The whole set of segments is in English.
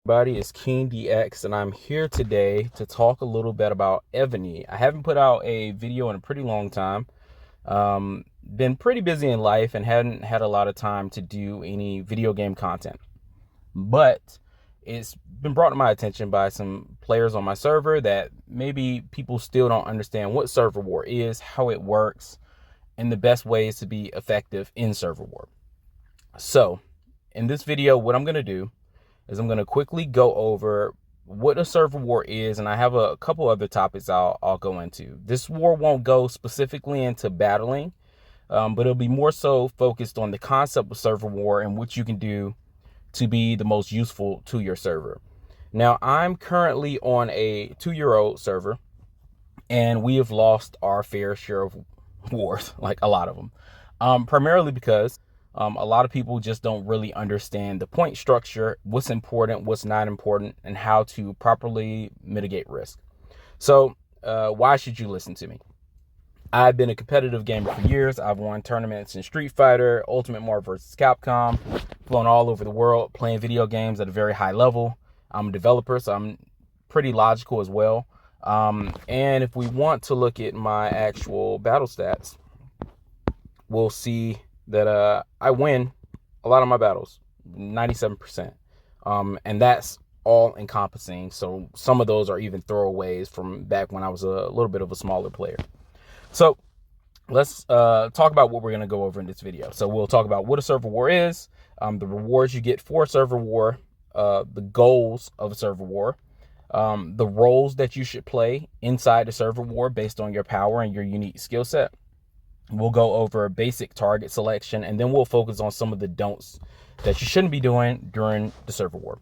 Everybody, it's King DX, and I'm here today to talk a little bit about Evony. I haven't put out a video in a pretty long time. Been pretty busy in life and hadn't had a lot of time to do any video game content. But it's been brought to my attention by some players on my server that maybe people still don't understand what server war is, how it works, and the best ways to be effective in server war. So, in this video, what I'm going to do is I'm going to quickly go over what a server war is, and I have a couple other topics I'll go into. This war won't go specifically into battling, but it'll be more so focused on the concept of server war and what you can do to be the most useful to your server. Now, I'm currently on a 2-year-old server, and we have lost our fair share of wars, like a lot of them, primarily because a lot of people just don't really understand the point structure, what's important, what's not important, and how to properly mitigate risk. So why should you listen to me? I've been a competitive gamer for years. I've won tournaments in Street Fighter, Ultimate Marvel vs. Capcom, flown all over the world, playing video games at a very high level. I'm a developer, so I'm pretty logical as well. And if we want to look at my actual battle stats, we'll see that I win a lot of my battles, 97%. And that's all encompassing. So some of those are even throwaways from back when I was a little bit of a smaller player. So let's talk about what we're going to go over in this video. So we'll talk about what a server war is, the rewards you get for a server war, the goals of a server war, the roles that you should play inside the server war based on your power and your unique skill set. We'll go over basic target selection, and then we'll focus on some of the don'ts that you shouldn't be doing during the server war.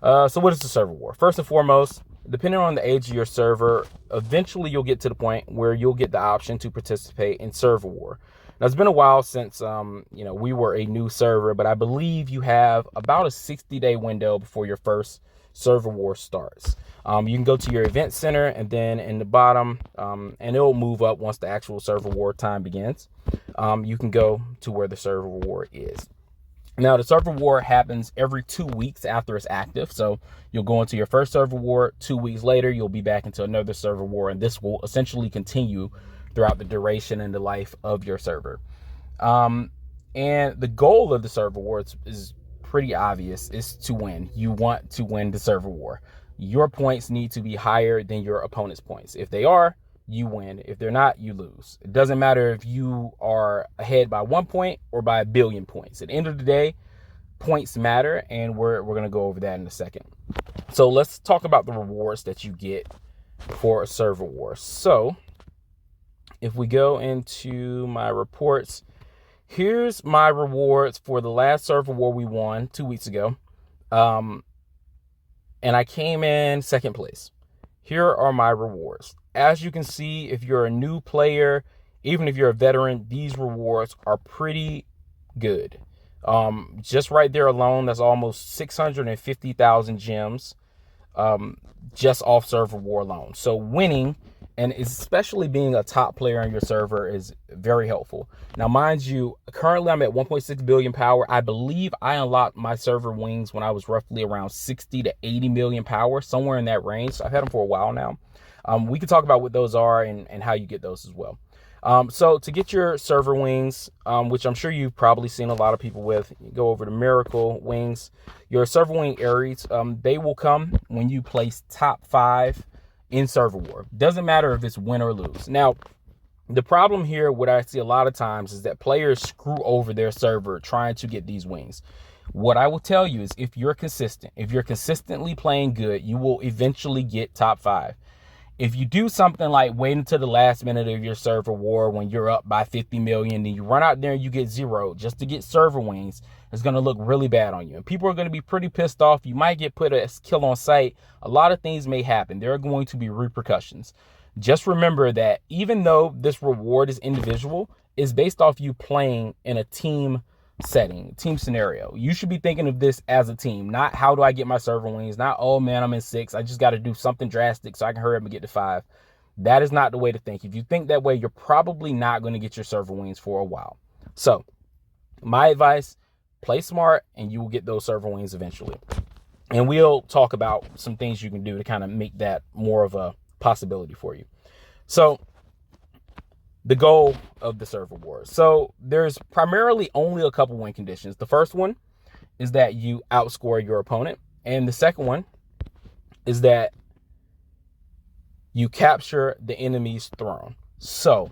So what is the server war? First and foremost, depending on the age of your server, eventually you'll get to the point where you'll get the option to participate in server war. Now, it's been a while since we were a new server, but I believe you have about a 60-day window before your first server war starts. You can go to your event center, and then in the bottom, and it'll move up once the actual server war time begins. You can go to where the server war is. Now, the server war happens every 2 weeks after it's active. So you'll go into your first server war. 2 weeks later, you'll be back into another server war, and this will essentially continue throughout the duration and the life of your server. And the goal of the server war is pretty obvious. Is to win. You want to win the server war. Your points need to be higher than your opponent's points. If they are, you win. If they're not, you lose. It doesn't matter if you are ahead by 1 point or by 1 billion points. At the end of the day, points matter, and we're going to go over that in a second. So let's talk about the rewards that you get for a server war. So if we go into my reports, here's my rewards for the last server war we won 2 weeks ago. And I came in second place. Here are my rewards. As you can see, if you're a new player, even if you're a veteran, these rewards are pretty good. Just right there alone, that's almost 650,000 gems just off server war alone. So winning, and especially being a top player on your server, is very helpful. Now, mind you, currently I'm at 1.6 billion power. I believe I unlocked my server wings when I was roughly around 60 to 80 million power, somewhere in that range. So I've had them for a while now. We can talk about what those are and how you get those as well. So to get your server wings, which I'm sure you've probably seen a lot of people with, you go over to Miracle Wings. Your server wing Aries, they will come when you place top 5 in server war. Doesn't matter if it's win or lose. Now, the problem here, what I see a lot of times, is that players screw over their server trying to get these wings. What I will tell you is, if you're consistent, if you're consistently playing good, you will eventually get top 5. If you do something like wait until the last minute of your server war when you're up by 50 million, and you run out there and you get 0 just to get server wings, it's going to look really bad on you. And people are going to be pretty pissed off. You might get put a kill on sight. A lot of things may happen. There are going to be repercussions. Just remember that even though this reward is individual, it's based off you playing in a team setting, team scenario. You should be thinking of this as a team, not how do I get my server wings, not, oh man, I'm in 6, I just got to do something drastic so I can hurry up and get to 5. That is not the way to think. If you think that way, you're probably not going to get your server wings for a while. So my advice, play smart and you will get those server wings eventually. And we'll talk about some things you can do to kind of make that more of a possibility for you. So the goal of the server war. So there's primarily only a couple win conditions. The first one is that you outscore your opponent. And the second one is that you capture the enemy's throne. So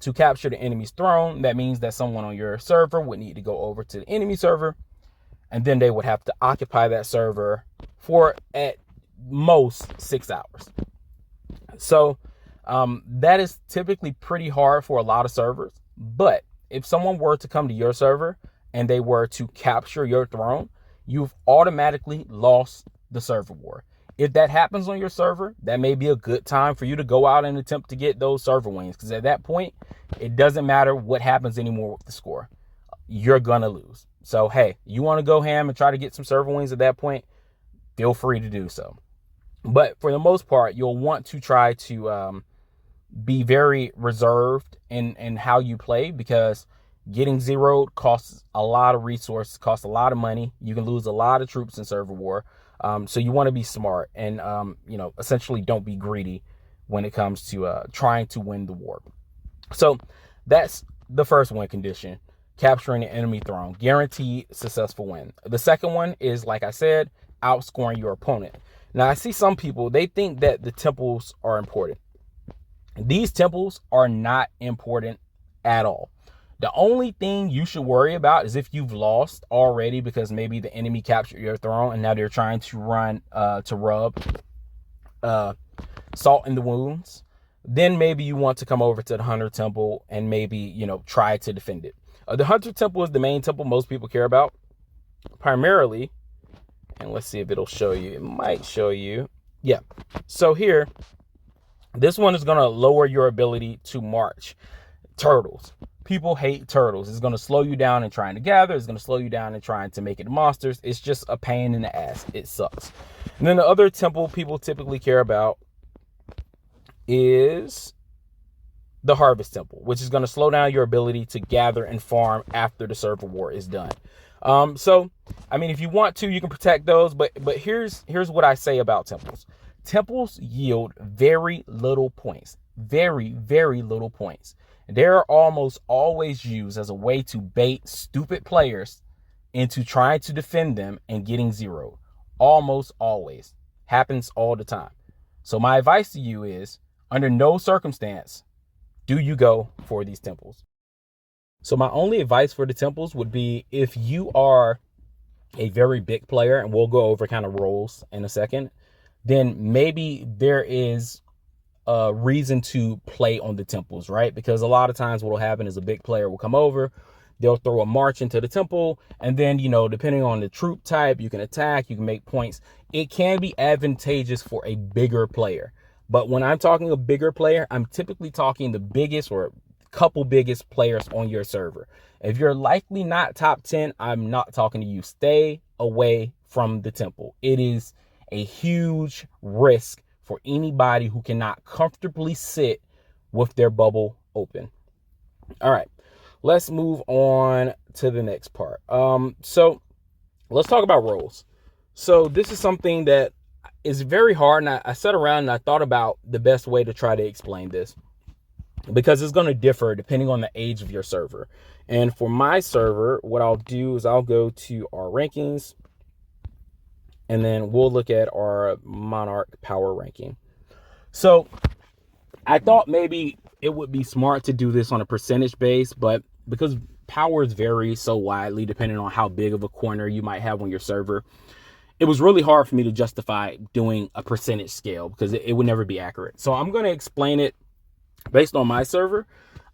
to capture the enemy's throne, that means that someone on your server would need to go over to the enemy server, and then they would have to occupy that server for at most 6 hours. So that is typically pretty hard for a lot of servers. But if someone were to come to your server and they were to capture your throne, you've automatically lost the server war. If that happens on your server, that may be a good time for you to go out and attempt to get those server wins. Because at that point, it doesn't matter what happens anymore with the score. You're going to lose. So, hey, you want to go ham and try to get some server wins at that point, feel free to do so. But for the most part, you'll want to try to be very reserved in how you play, because getting zeroed costs a lot of resources, costs a lot of money. You can lose a lot of troops in server war. So you want to be smart and, essentially don't be greedy when it comes to trying to win the war. So that's the first win condition, capturing the enemy throne, guaranteed successful win. The second one is, like I said, outscoring your opponent. Now, I see some people, they think that the temples are important. These temples are not important at all. The only thing you should worry about is if you've lost already because maybe the enemy captured your throne and now they're trying to rub salt in the wounds. Then maybe you want to come over to the Hunter Temple and maybe, try to defend it. The Hunter Temple is the main temple most people care about primarily. And let's see if it'll show you. It might show you. Yeah. So here, this one is going to lower your ability to march. Turtles. People hate turtles. It's going to slow you down in trying to gather. It's going to slow you down in trying to make it monsters. It's just a pain in the ass. It sucks. And then the other temple people typically care about is the Harvest Temple, which is going to slow down your ability to gather and farm after the server war is done. So, if you want to, you can protect those, but here's what I say about temples. Temples yield very little points, very, very little points. They're almost always used as a way to bait stupid players into trying to defend them and getting zeroed. Almost always. Happens all the time. So my advice to you is, under no circumstance do you go for these temples. So my only advice for the temples would be, if you are a very big player, and we'll go over kind of roles in a second, then maybe there is a reason to play on the temples, right? Because a lot of times what will happen is a big player will come over, they'll throw a march into the temple, and then, depending on the troop type, you can attack, you can make points. It can be advantageous for a bigger player. But when I'm talking a bigger player, I'm typically talking the biggest or couple biggest players on your server. If you're likely not top 10, I'm not talking to you. Stay away from the temple. It is a huge risk for anybody who cannot comfortably sit with their bubble open. All right, let's move on to the next part. So let's talk about roles. So this is something that is very hard, and I sat around and I thought about the best way to try to explain this, because it's going to differ depending on the age of your server. And for my server, what I'll do is I'll go to our rankings, and then we'll look at our Monarch power ranking. So I thought maybe it would be smart to do this on a percentage base, but because powers vary so widely depending on how big of a corner you might have on your server, it was really hard for me to justify doing a percentage scale, because it would never be accurate. So I'm going to explain it based on my server.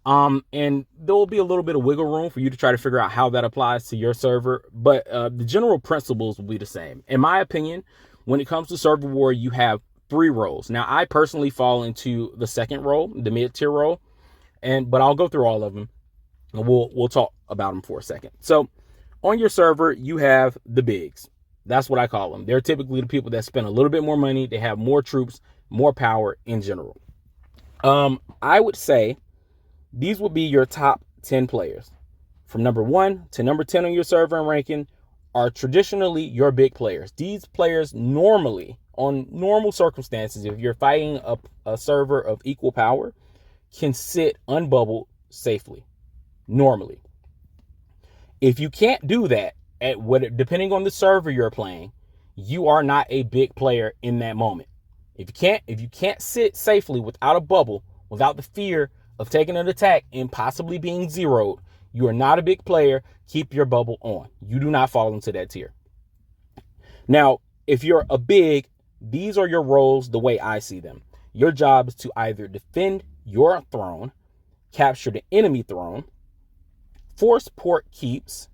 And there will be a little bit of wiggle room for you to try to figure out how that applies to your server. But the general principles will be the same. In my opinion, when it comes to server war, you have 3 roles. Now, I personally fall into the second role, the mid-tier role, but I'll go through all of them, and we'll talk about them for a second. So on your server, you have the bigs. That's what I call them. They're typically the people that spend a little bit more money. They have more troops, more power in general. I would say these would be your top 10 players. From number 1 to number 10 on your server and ranking are traditionally your big players. These players normally, on normal circumstances, if you're fighting a server of equal power, can sit unbubbled safely, normally. If you can't do that, depending on the server you're playing, you are not a big player in that moment. If you can't sit safely without a bubble, without the fear of taking an attack and possibly being zeroed, you are not a big player. Keep your bubble on. You do not fall into that tier. Now, if you're a big, these are your roles the way I see them. Your job is to either defend your throne, capture the enemy throne, force port keeps,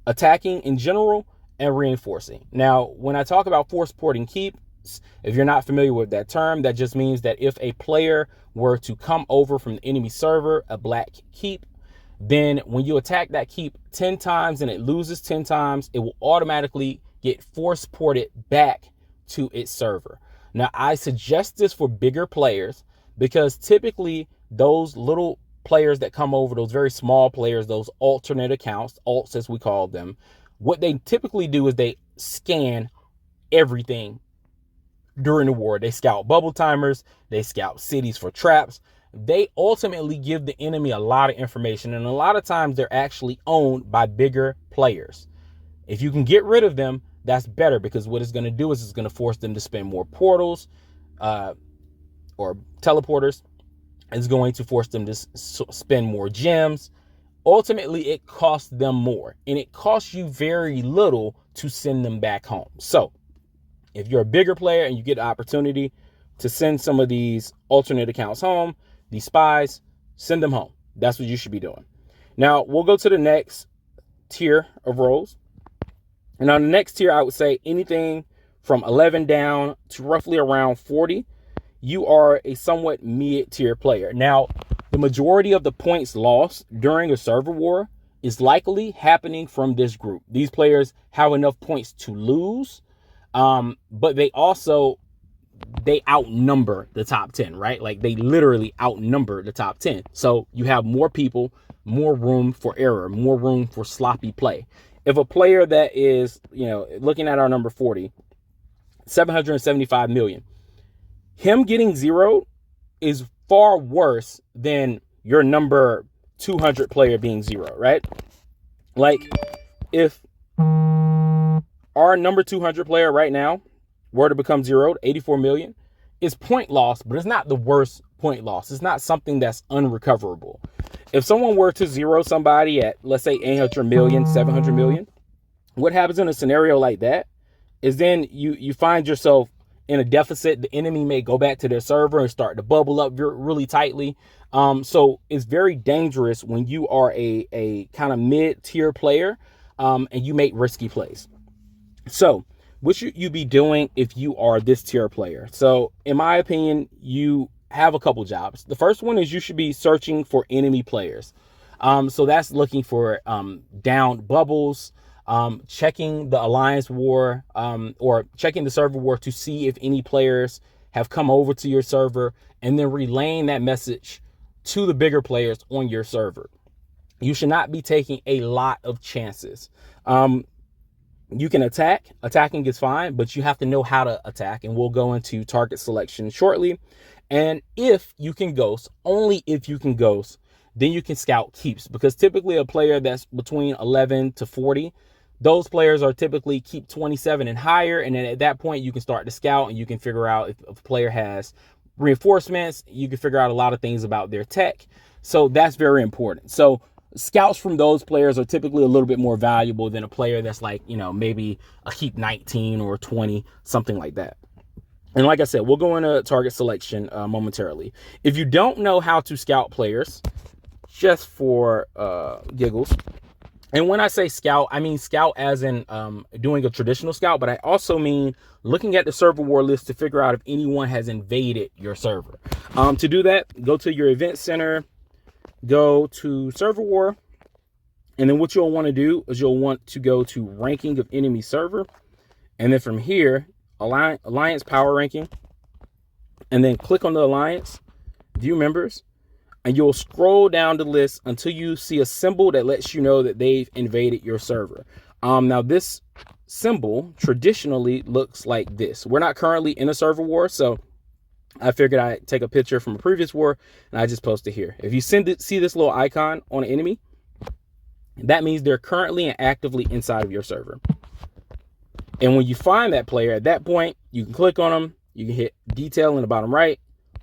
attacking in general, and reinforcing. Now, when I talk about force porting keeps, if you're not familiar with that term, that just means that if a player were to come over from the enemy server, a black keep, then when you attack that keep 10 times and it loses 10 times, it will automatically get force ported back to its server. Now, I suggest this for bigger players because typically those little players that come over, those very small players, those alternate accounts, alts as we call them, what they typically do is they scan everything during the war. They scout bubble timers, they scout cities for traps. They ultimately give the enemy a lot of information, and a lot of times they're actually owned by bigger players. If you can get rid of them, that's better, because what it's going to do is it's going to force them to spend more portals or teleporters. It's going to force them to spend more gems. Ultimately, it costs them more, and it costs you very little to send them back home. So if you're a bigger player and you get the opportunity to send some of these alternate accounts home, these spies, send them home. That's what you should be doing. Now, we'll go to the next tier of roles. And on the next tier, I would say anything from 11 down to roughly around 40, you are a somewhat mid-tier player. Now, the majority of the points lost during a server war is likely happening from this group. These players have enough points to lose, but they outnumber the top 10, right? Like, they literally outnumber the top 10. So you have more people, more room for error, more room for sloppy play. If a player that is, looking at our number 40, 775 million, him getting zeroed is far worse than your number 200 player being zero, right? Like, if our number 200 player right now were to become zeroed, 84 million, is point loss, but it's not the worst point loss. It's not something that's unrecoverable. If someone were to zero somebody at, let's say, 800 million, 700 million, what happens in a scenario like that is then you find yourself in a deficit. The enemy may go back to their server and start to bubble up really tightly. So it's very dangerous when you are a kind of mid-tier player and you make risky plays. So what should you be doing if you are this tier player? So in my opinion, you have a couple jobs. The first one is you should be searching for enemy players. So that's looking for downed bubbles, checking the alliance war, or checking the server war to see if any players have come over to your server, and then relaying that message to the bigger players on your server. You should not be taking a lot of chances. You can attack. Attacking is fine, but you have to know how to attack, and we'll go into target selection shortly. And if you can ghost, only if you can ghost, then you can scout keeps, because typically a player that's between 11 to 40, those players are typically keep 27 and higher. And then at that point, you can start to scout, and you can figure out if a player has reinforcements. You can figure out a lot of things about their tech. So that's very important. So scouts from those players are typically a little bit more valuable than a player that's like, maybe a keep 19 or 20, something like that. And like I said, we'll go into target selection momentarily. If you don't know how to scout players, just for giggles, and when I say scout, I mean scout as in doing a traditional scout, but I also mean looking at the server war list to figure out if anyone has invaded your server. To do that, go to your event center, go to server war, and then what you'll want to do is you'll want to go to ranking of enemy server, and then from here, alliance power ranking, and then click on the alliance, view members, and you'll scroll down the list until you see a symbol that lets you know that they've invaded your server. Now this symbol traditionally looks like this. We're not currently in a server war, so I figured I'd take a picture from a previous war and I just post it here. If you see this little icon on an enemy, that means they're currently and actively inside of your server. And when you find that player, at that point, you can click on them. You can hit detail in the bottom right,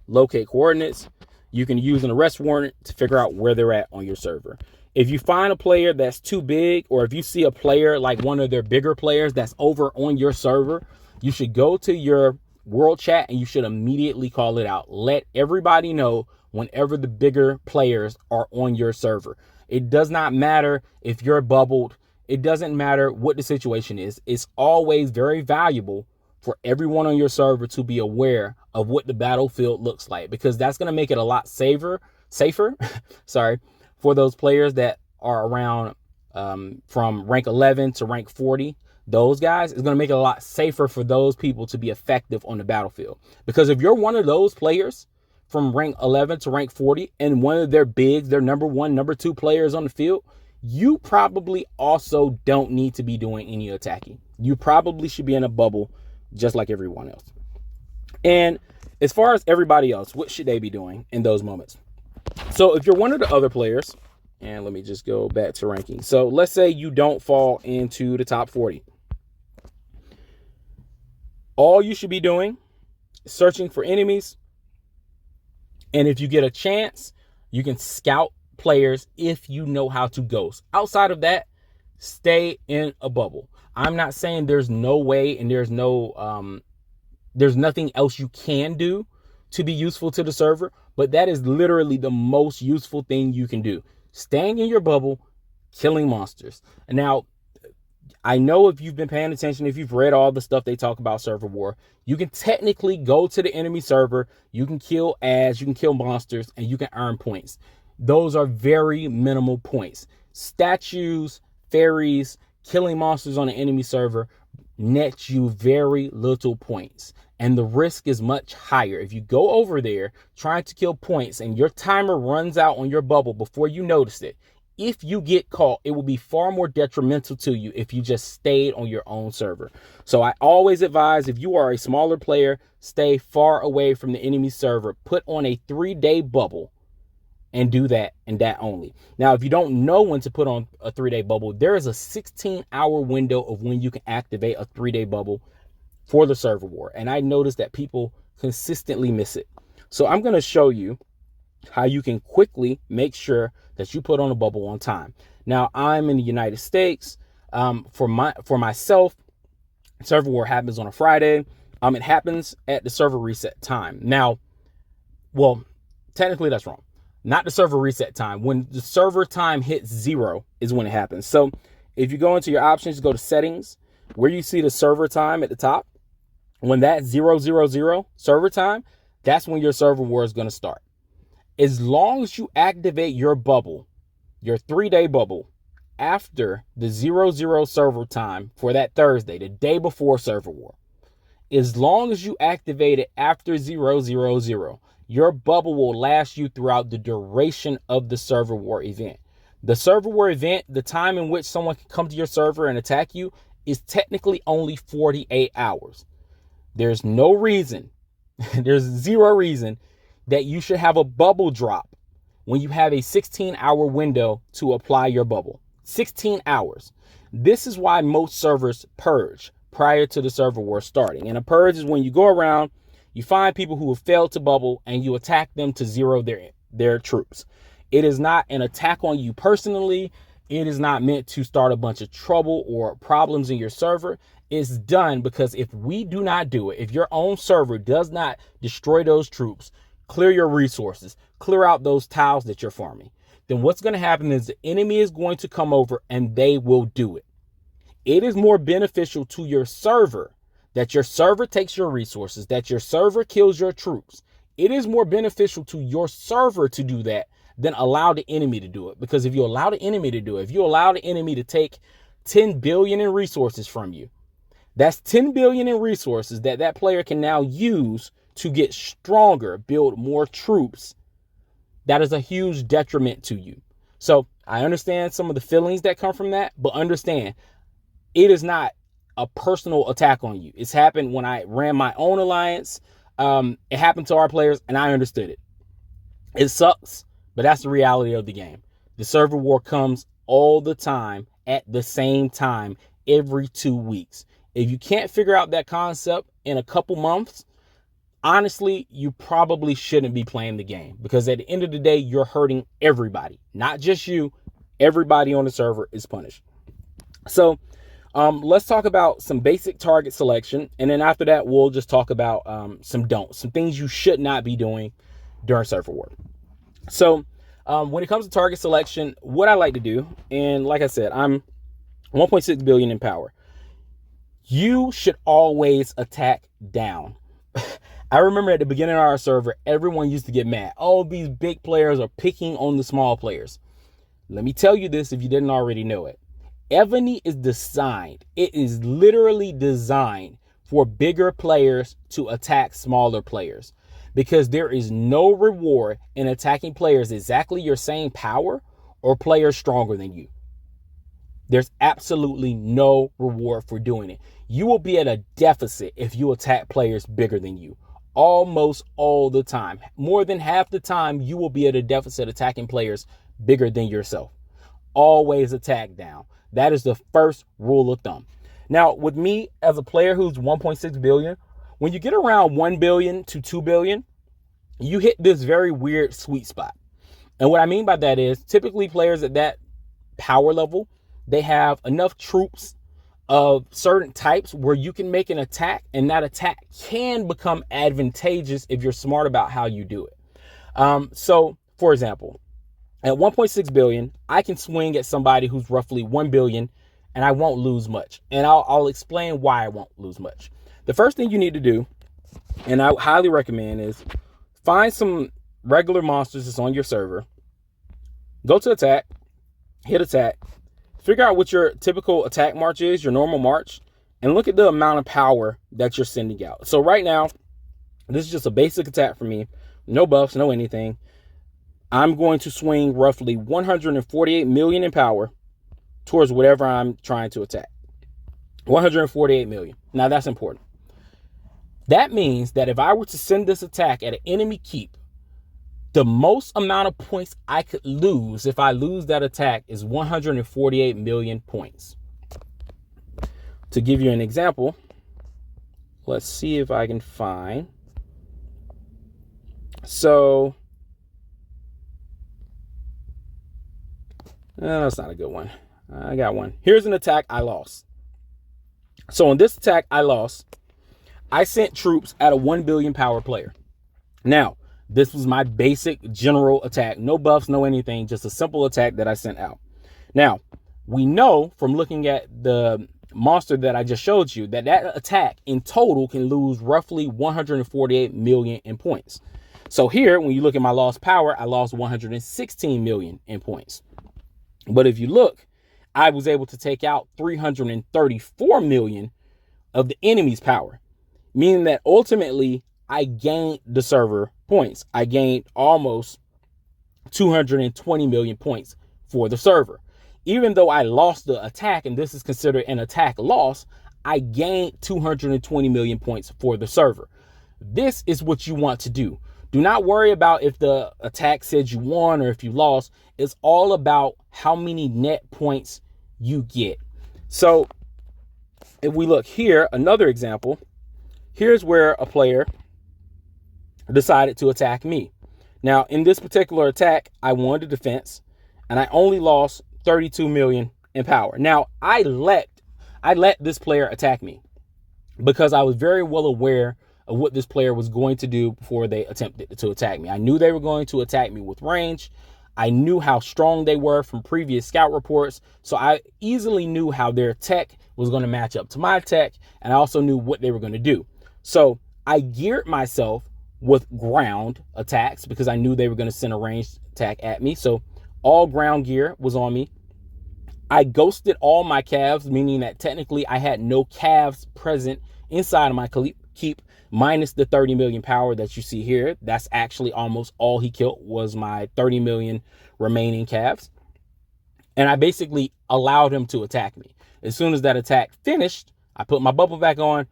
locate coordinates. You can use an arrest warrant to figure out where they're at on your server. If you find a player that's too big, or if you see a player like one of their bigger players that's over on your server, you should go to your world chat and you should immediately call it out. Let everybody know whenever the bigger players are on your server. It does not matter if you're bubbled. It doesn't matter what the situation is. It's always very valuable for everyone on your server to be aware of what the battlefield looks like, because that's going to make it a lot safer, sorry, for those players that are around from rank 11 to rank 40. Those guys, is going to make it a lot safer for those people to be effective on the battlefield. Because if you're one of those players from rank 11 to rank 40 and one of their bigs, their number one, number two players on the field, you probably also don't need to be doing any attacking. You probably should be in a bubble just like everyone else. And as far as everybody else, what should they be doing in those moments? So if you're one of the other players, and let me just go back to ranking. So let's say you don't fall into the top 40. All you should be doing is searching for enemies. And if you get a chance, you can scout players if you know how to ghost. Outside of that, stay in a bubble. I'm not saying there's no way and there's nothing else you can do to be useful to the server, but that is literally the most useful thing you can do. Staying in your bubble, killing monsters. And now, I know if you've been paying attention, if you've read all the stuff they talk about server war, you can technically go to the enemy server, you can kill ads, you can kill monsters, and you can earn points. Those are very minimal points. Statues, fairies, killing monsters on the enemy server nets you very little points. And the risk is much higher. If you go over there trying to kill points and your timer runs out on your bubble before you notice it, if you get caught, it will be far more detrimental to you if you just stayed on your own server. So I always advise, if you are a smaller player, stay far away from the enemy server. Put on a 3-day bubble and do that and that only. Now, if you don't know when to put on a 3-day bubble, there is a 16-hour window of when you can activate a 3-day bubble for the server war. And I noticed that people consistently miss it. So I'm going to show you how you can quickly make sure that you put on a bubble on time. Now, I'm in the United States. For myself, server war happens on a Friday. It happens at the server reset time. Now, well, technically that's wrong. Not the server reset time. When the server time hits 0 is when it happens. So if you go into your options, go to settings, where you see the server time at the top. When that's 000 server time, that's when your server war is going to start. As long as you activate your bubble, your 3-day bubble, after the 00 server time for that Thursday, the day before server war, as long as you activate it after 000, your bubble will last you throughout the duration of the server war event. The server war event, the time in which someone can come to your server and attack you, is technically only 48 hours. There's no reason, there's zero reason that you should have a bubble drop when you have a 16-hour window to apply your bubble. 16 hours. This is why most servers purge prior to the server war starting. And a purge is when you go around, you find people who have failed to bubble, and you attack them to zero their troops. It is not an attack on you personally. It is not meant to start a bunch of trouble or problems in your server. It's done because if we do not do it, if your own server does not destroy those troops, clear your resources, clear out those tiles that you're farming, then what's going to happen is the enemy is going to come over and they will do it. It is more beneficial to your server that your server takes your resources, that your server kills your troops. It is more beneficial to your server to do that than allow the enemy to do it. Because if you allow the enemy to do it, if you allow the enemy to take 10 billion in resources from you, that's 10 billion in resources that player can now use to get stronger, build more troops. That is a huge detriment to you. So I understand some of the feelings that come from that, but understand, It is not a personal attack on you. It's happened when I ran my own alliance. It happened to our players, and I understood it. It sucks, but that's the reality of the game. The server war comes all the time at the same time every 2 weeks. If you can't figure out that concept in a couple months, honestly, you probably shouldn't be playing the game, because at the end of the day, you're hurting everybody, not just you. Everybody on the server is punished. So let's talk about some basic target selection. And then after that, we'll just talk about some things you should not be doing during server war. So when it comes to target selection, what I like to do, and like I said, I'm 1.6 billion in power. You should always attack down. I remember at the beginning of our server, everyone used to get mad. Oh, these big players are picking on the small players. Let me tell you this if you didn't already know it. Evony is designed. It is literally designed for bigger players to attack smaller players, because there is no reward in attacking players exactly your same power or players stronger than you. There's absolutely no reward for doing it. You will be at a deficit if you attack players bigger than you. Almost all the time. More than half the time, you will be at a deficit attacking players bigger than yourself. Always attack down. That is the first rule of thumb. Now, with me as a player who's 1.6 billion, when you get around 1 billion to 2 billion, you hit this very weird sweet spot. And what I mean by that is, typically players at that power level, they have enough troops of certain types where you can make an attack, and that attack can become advantageous if you're smart about how you do it. So, for example, at 1.6 billion, I can swing at somebody who's roughly 1 billion, and I won't lose much. And I'll explain why I won't lose much. The first thing you need to do, and I highly recommend, is find some regular monsters that's on your server. Go to attack, hit attack, figure out what your typical attack march is, your normal march, and look at the amount of power that you're sending out. So right now, this is just a basic attack for me. No buffs, no anything. I'm going to swing roughly 148 million in power towards whatever I'm trying to attack. 148 million. Now that's important. That means that if I were to send this attack at an enemy keep, the most amount of points I could lose if I lose that attack is 148 million points. To give you an example, let's see if I can find. So, that's not a good one. I got one. Here's an attack I lost. So on this attack I lost, I sent troops at a 1 billion power player. Now, this was my basic general attack. No buffs, no anything. Just a simple attack that I sent out. Now, we know from looking at the monster that I just showed you that that attack in total can lose roughly 148 million in points. So here, when you look at my lost power, I lost 116 million in points. But if you look, I was able to take out 334 million of the enemy's power, meaning that ultimately I gained the server points. I gained almost 220 million points for the server. Even though I lost the attack, and this is considered an attack loss, I gained 220 million points for the server. This is what you want to do. Do not worry about if the attack said you won or if you lost. It's all about how many net points you get. So if we look here, another example, here's where a player decided to attack me. Now, in this particular attack, I won the defense and I only lost 32 million in power. Now, I let this player attack me because I was very well aware of what this player was going to do before they attempted to attack me. I knew they were going to attack me with range. I knew how strong they were from previous scout reports. So I easily knew how their tech was going to match up to my tech. And I also knew what they were going to do. So I geared myself with ground attacks because I knew they were going to send a ranged attack at me. So all ground gear was on me. I ghosted all my calves, meaning that technically I had no calves present inside of my keep, minus the 30 million power that you see here. That's actually almost all he killed was my 30 million remaining calves. And I basically allowed him to attack me. As soon as that attack finished, I put my bubble back on.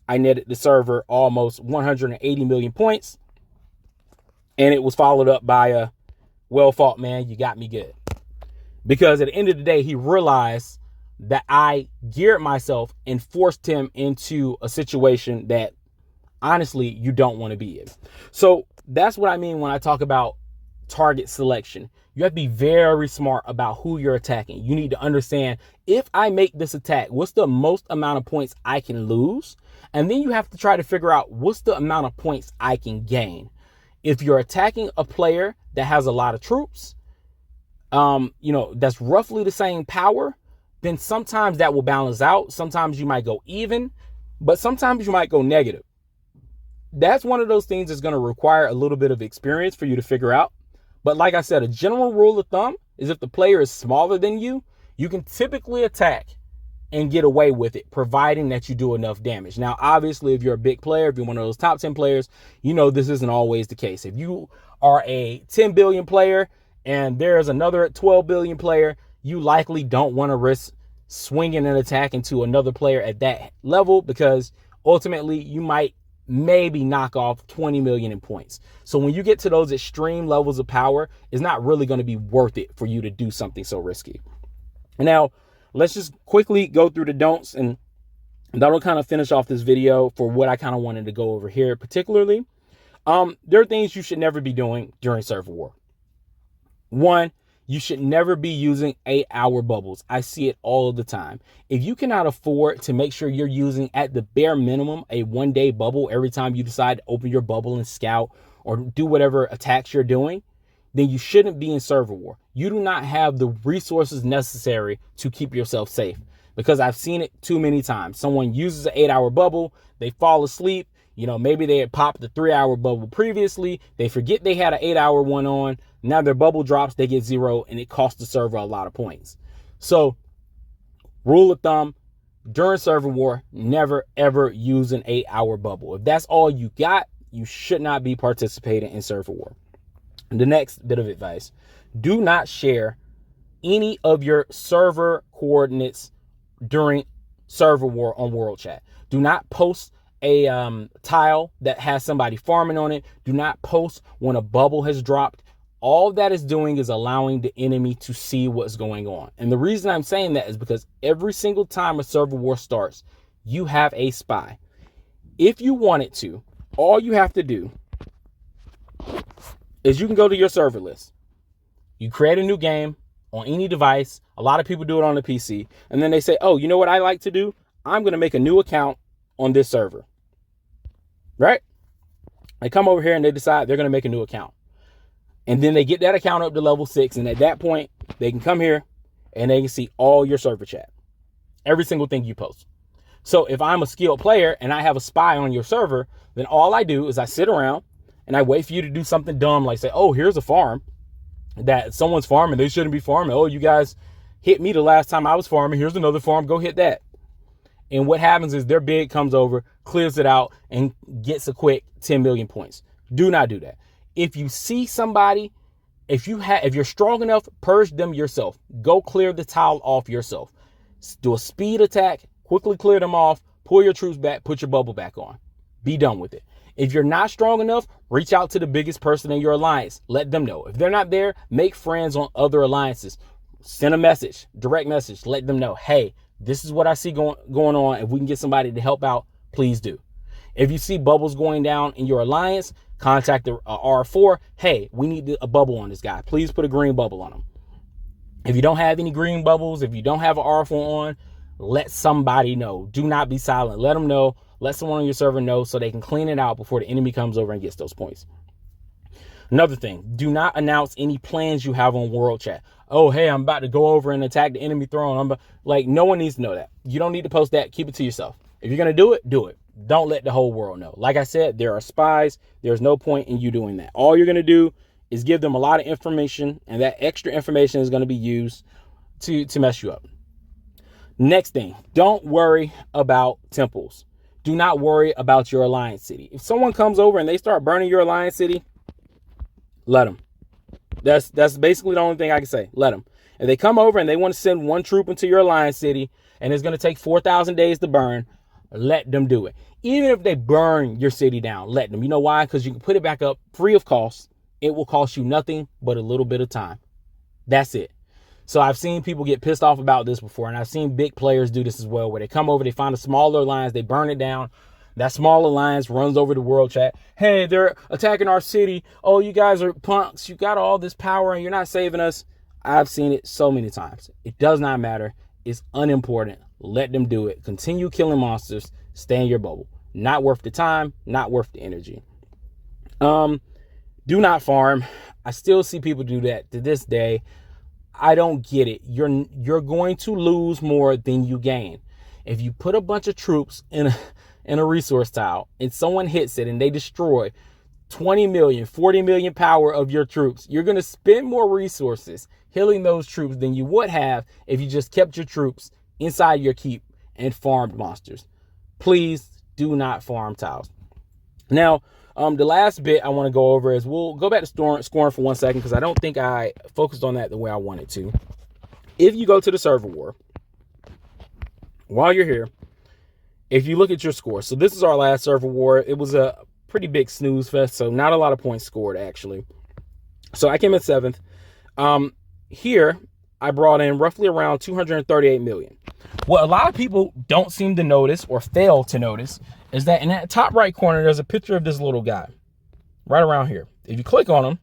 I netted the server almost 180 million points. And it was followed up by a, well fought, man, you got me good. Because at the end of the day, he realized that I geared myself and forced him into a situation that honestly you don't want to be in. So that's what I mean when I talk about target selection. You have to be very smart about who you're attacking. You need to understand, if I make this attack, what's the most amount of points I can lose? And then you have to try to figure out what's the amount of points I can gain. If you're attacking a player that has a lot of troops, that's roughly the same power, then sometimes that will balance out. Sometimes you might go even, but sometimes you might go negative. That's one of those things that's going to require a little bit of experience for you to figure out. But like I said, a general rule of thumb is if the player is smaller than you, you can typically attack and get away with it, providing that you do enough damage. Now, obviously, if you're a big player, if you're one of those top 10 players, this isn't always the case. If you are a 10 billion player and there's another 12 billion player, you likely don't want to risk swinging an attack into another player at that level, because ultimately you might maybe knock off 20 million in points. So when you get to those extreme levels of power, it's not really going to be worth it for you to do something so risky. Now, let's just quickly go through the don'ts, and that'll kind of finish off this video for what I kind of wanted to go over here particularly. There are things you should never be doing during Server War. One, you should never be using 8-hour bubbles. I see it all the time. If you cannot afford to make sure you're using at the bare minimum a 1-day bubble every time you decide to open your bubble and scout or do whatever attacks you're doing, then you shouldn't be in Server War. You do not have the resources necessary to keep yourself safe, because I've seen it too many times. Someone uses an 8-hour bubble, they fall asleep. Maybe they had popped the 3-hour bubble previously. They forget they had an 8-hour one on. Now their bubble drops, they get 0, and it costs the server a lot of points. So, rule of thumb, during Server War, never ever use an 8-hour bubble. If that's all you got, you should not be participating in Server War. The next bit of advice, do not share any of your server coordinates during Server War on World Chat. Do not post a tile that has somebody farming on it. Do not post when a bubble has dropped. All that is doing is allowing the enemy to see what's going on. And the reason I'm saying that is because every single time a Server War starts, you have a spy. If you wanted to, all you have to do is you can go to your server list. You create a new game on any device. A lot of people do it on the PC. And then they say, oh, you know what I like to do? I'm going to make a new account on this server. Right? They come over here and they decide they're going to make a new account. And then they get that account up to level 6. And at that point, they can come here and they can see all your server chat. Every single thing you post. So if I'm a skilled player and I have a spy on your server, then all I do is I sit around and I wait for you to do something dumb, like say, oh, here's a farm that someone's farming. They shouldn't be farming. Oh, you guys hit me the last time I was farming. Here's another farm. Go hit that. And what happens is their bid comes over, clears it out, and gets a quick 10 million points. Do not do that. If you see somebody, if you're strong enough, purge them yourself. Go clear the tile off yourself. Do a speed attack, quickly clear them off, pull your troops back, put your bubble back on. Be done with it. If you're not strong enough, reach out to the biggest person in your alliance. Let them know. If they're not there, make friends on other alliances. Send a message, direct message. Let them know, hey, this is what I see going on. If we can get somebody to help out, please do. If you see bubbles going down in your alliance, contact the R4. Hey, we need a bubble on this guy. Please put a green bubble on him. If you don't have any green bubbles, if you don't have an R4 on, let somebody know. Do not be silent. Let them know. Let someone on your server know so they can clean it out before the enemy comes over and gets those points. Another thing, do not announce any plans you have on World Chat. Oh, hey, I'm about to go over and attack the enemy throne. No one needs to know that. You don't need to post that. Keep it to yourself. If you're going to do it, do it. Don't let the whole world know. Like I said, there are spies. There's no point in you doing that. All you're going to do is give them a lot of information, and that extra information is going to be used to mess you up. Next thing, don't worry about temples. Do not worry about your alliance city. If someone comes over and they start burning your alliance city, let them. That's basically the only thing I can say. Let them. If they come over and they want to send one troop into your alliance city, and it's going to take 4,000 days to burn, let them do it. Even if they burn your city down, let them. You know why? Because you can put it back up free of cost. It will cost you nothing but a little bit of time. That's it. So I've seen people get pissed off about this before, and I've seen big players do this as well, where they come over, they find a smaller alliance, they burn it down. That small alliance runs over to world chat. Hey, they're attacking our city. Oh, you guys are punks. You got all this power and you're not saving us. I've seen it so many times. It does not matter. It's unimportant. Let them do it. Continue killing monsters. Stay in your bubble. Not worth the time. Not worth the energy. Do not farm. I still see people do that to this day. I don't get it. You're going to lose more than you gain. If you put a bunch of troops in a resource tile and someone hits it and they destroy 20 million, 40 million power of your troops, you're going to spend more resources healing those troops than you would have if you just kept your troops inside your keep and farmed monsters. Please do not farm tiles. Now, the last bit I want to go over is we'll go back to scoring for 1 second because I don't think I focused on that the way I wanted to. If you go to the server war, while you're here, if you look at your score, so this is our last server war. It was a pretty big snooze fest, so not a lot of points scored, actually. So I came in 7th. Here, I brought in roughly around 238 million. What a lot of people don't seem to notice or fail to notice is that in that top right corner, there's a picture of this little guy right around here. If you click on him,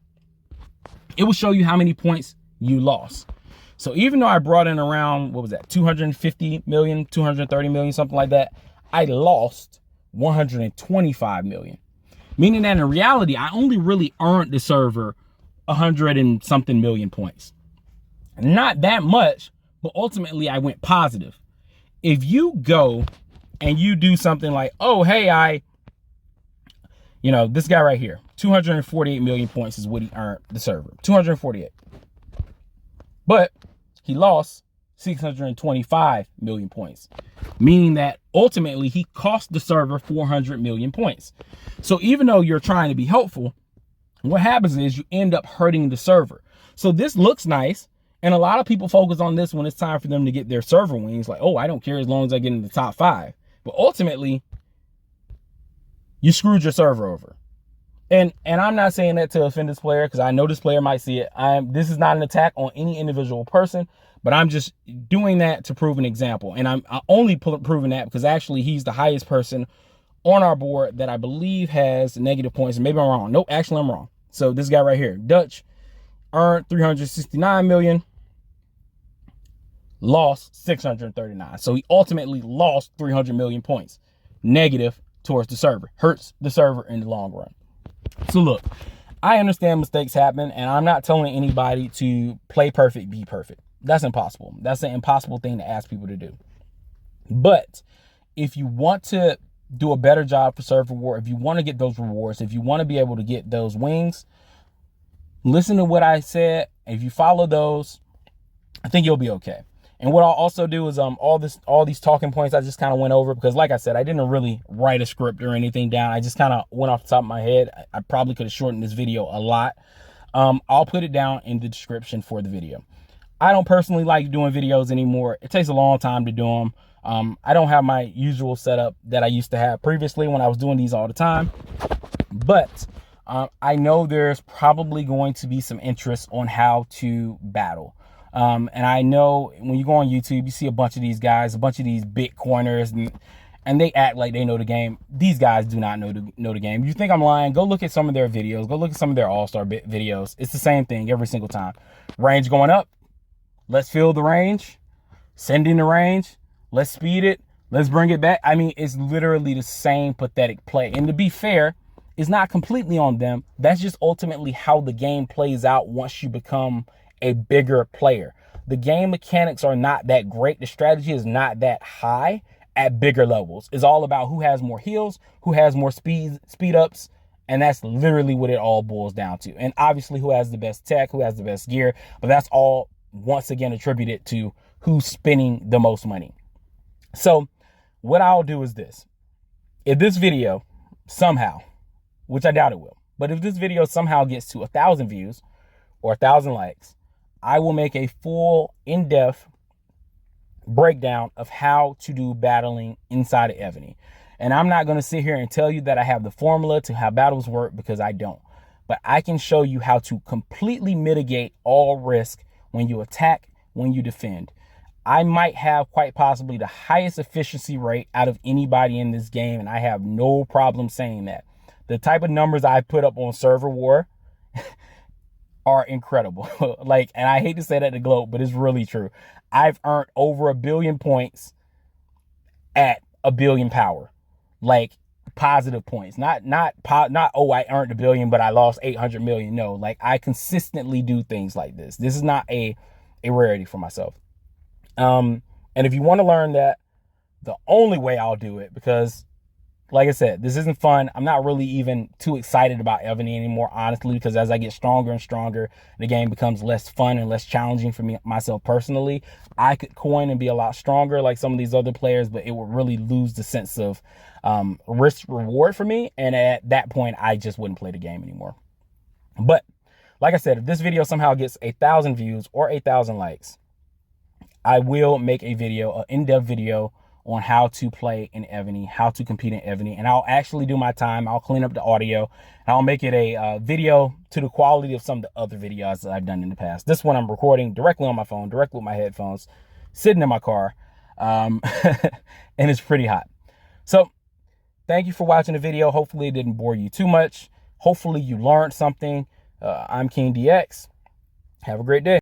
it will show you how many points you lost. So even though I brought in around, what was that, 250 million, 230 million, something like that, I lost 125 million. Meaning that in reality, I only really earned the server 100 and something million points. Not that much, but ultimately I went positive. If you go and you do something like, oh, hey, this guy right here, 248 million points is what he earned the server, 248. But he lost 625 million points, meaning that ultimately he cost the server 400 million points. So even though you're trying to be helpful, what happens is you end up hurting the server. So this looks nice. And a lot of people focus on this when it's time for them to get their server wings. Like, oh, I don't care as long as I get in the top 5. But ultimately, you screwed your server over. And I'm not saying that to offend this player because I know this player might see it. This is not an attack on any individual person, but I'm just doing that to prove an example. And I'm only proving that because actually he's the highest person on our board that I believe has negative points. And maybe I'm wrong. Nope, actually I'm wrong. So this guy right here, Dutch, earned 369 million. Lost 639. So he ultimately lost 300 million points negative towards the server. Hurts the server in the long run. So look, I understand mistakes happen, and I'm not telling anybody to play perfect, be perfect. That's impossible. That's an impossible thing to ask people to do. But if you want to do a better job for server war, if you want to get those rewards, if you want to be able to get those wings, listen to what I said. If you follow those, I think you'll be okay. And what I'll also do is all these talking points I just kind of went over because, like I said, I didn't really write a script or anything down. I just kind of went off the top of my head. I probably could have shortened this video a lot. I'll put it down in the description for the video. I don't personally like doing videos anymore. It takes a long time to do them. I don't have my usual setup that I used to have previously when I was doing these all the time. But I know there's probably going to be some interest on how to battle. And I know when you go on YouTube, you see a bunch of these guys, a bunch of these Bitcoiners, and they act like they know the game. These guys do not know the game. You think I'm lying? Go look at some of their videos. Go look at some of their all-star videos. It's the same thing every single time. Range going up. Let's fill the range. Send in the range. Let's speed it. Let's bring it back. I mean, it's literally the same pathetic play. And to be fair, it's not completely on them. That's just ultimately how the game plays out once you become a bigger player. The game mechanics are not that great. The strategy is not that high at bigger levels. It's all about who has more heals, who has more speed ups, and that's literally what it all boils down to. And obviously who has the best tech, who has the best gear, but that's all once again attributed to who's spending the most money. So what I'll do is this. If this video somehow, which I doubt it will, but if this video somehow gets to 1,000 views or 1,000 likes, I will make a full in-depth breakdown of how to do battling inside of Evony. And I'm not going to sit here and tell you that I have the formula to how battles work, because I don't. But I can show you how to completely mitigate all risk when you attack, when you defend. I might have quite possibly the highest efficiency rate out of anybody in this game, and I have no problem saying that. The type of numbers I put up on Server War are incredible. Like, and I hate to say that to gloat, but it's really true. I've earned over 1 billion points at 1 billion power. Like, positive points. Not oh, I earned 1 billion, but I lost 800 million. No, like, I consistently do things like this. This is not a rarity for myself. And if you want to learn that, the only way I'll do it, because like I said, this isn't fun. I'm not really even too excited about Evony anymore, honestly, because as I get stronger and stronger, the game becomes less fun and less challenging for me, myself personally. I could coin and be a lot stronger like some of these other players, but it would really lose the sense of risk reward for me. And at that point, I just wouldn't play the game anymore. But like I said, if this video somehow gets 1,000 views or 8,000 likes, I will make a video, an in-depth video on how to play in Evony, how to compete in Evony, and I'll actually do my time. I'll clean up the audio, and I'll make it a video to the quality of some of the other videos that I've done in the past. This one I'm recording directly on my phone, directly with my headphones, sitting in my car, and it's pretty hot. So thank you for watching the video. Hopefully it didn't bore you too much. Hopefully you learned something. I'm King DX. Have a great day.